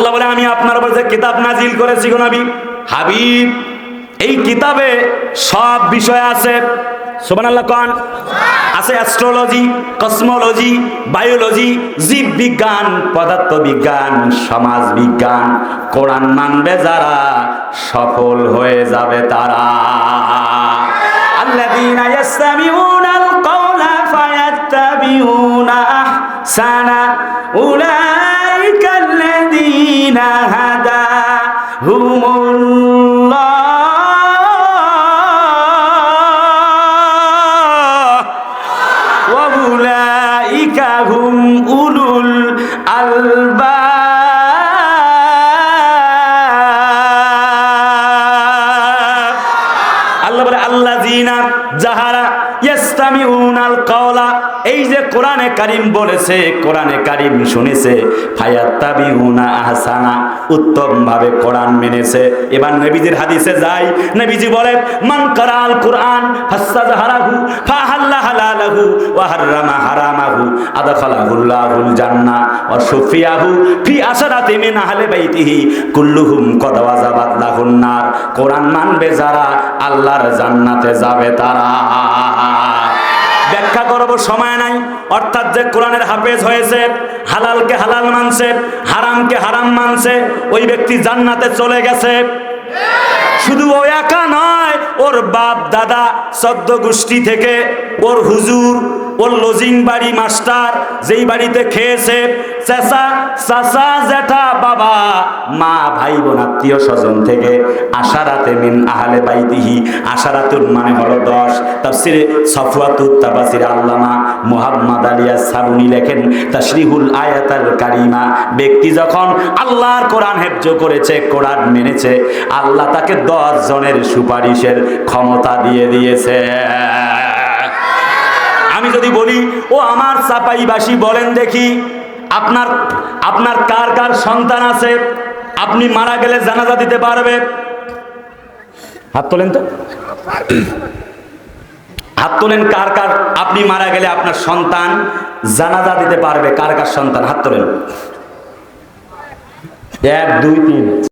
আল্লাহ বলে আমি আপনার উপর যে কিতাব নাজিল করেছি গো নবী হাবিব, এই কিতাবে সব বিষয় আছে। সুবহানাল্লাহ কোন আছে? অ্যাস্ট্রোলজি, কসমোলজি, বায়োলজি, জীব বিজ্ঞান, পদার্থ বিজ্ঞান, সমাজ বিজ্ঞান। কোরআন মানবে যারা সফল হয়ে যাবে তারা। আল্লাযীনা ইয়াসতামিউনাল কাওলা ফায়াত্তাবিউনা আহসানা উলাইকাল্লাযীনা হাদাহুমুল্লাহ ওয়া উলাইকা হুম উলুল আলবাব। আল্লাহ বলে আল্লাযীনা যাহারা ইয়াসতামিউনাল কাওলা, এই যে কোরআনে কারীম বলেছে, কোরআনে কারীম শুনেছে, ফায়াত্তাবিউনা আহসানা, উত্তম ভাবে কোরআন মেনেছে। এবার নবীজির হাদিসে যাই, নবীজি বলেন মান কারাল কোরআন ফাসতাজহারাহু ফাহাল্লা হালালাহু ওয়া হাররামা হারামাহু আদখালাহুল্লাহুল জান্নাহ ওয়া শুফিয়াহু ফি আশরাতি মিন আহলি বাইতিহি কুল্লুহুম কদ ওয়াজাবাত লাহুন নার। কোরআন মানবে যারা আল্লাহর জান্নাতে যাবে তারা। ব্যাখ্যা করব, সময় নাই। অর্থাৎ যে কোরআনের হাফেজ হয়েছে, হালালকে হালাল মানছে, হারামকে হারাম মানছে, ওই ব্যক্তি জান্নাতে চলে গেছে। শুধু ও একা নয়, ওর বাপ দাদা 14 গোষ্ঠী থেকে, ওর হুজুর, ওর লজিং বাড়ি মাস্টার যেই বাড়িতে খেয়েছে, চাচা চাচা জ্যাঠা বাবা মা ভাই বোন আত্মীয় স্বজন থেকে আশারাতে মিন আহলে বাইতিহি, আশারাতুন মানে হলো 10। তাফসিরে সফওয়াতুত তাফসির আল্লামা মুহাম্মদ আলিয়া সাবুনি লেখেন তাশরিহুল আয়াতাল কারিমা, ব্যক্তি যখন আল্লাহর কোরআন হেফজ করেছে, কোরআন মেনেছে, আল্লাহ তাকে 10 জনের সুপারিশের ক্ষমতা দিয়ে দিয়েছে। আমি যদি বলি ও আমার চাপাইবাসী, বলেন দেখি আপনার আপনার কার কার সন্তান আছে আপনি মারা গেলে জানাজা দিতে পারবে? হাত তোলেন তো, হাত তোলেন। কার কার আপনি মারা গেলে আপনার সন্তান জানাজা দিতে পারবে? কার কার সন্তান হাত তোলেন? 1 2 3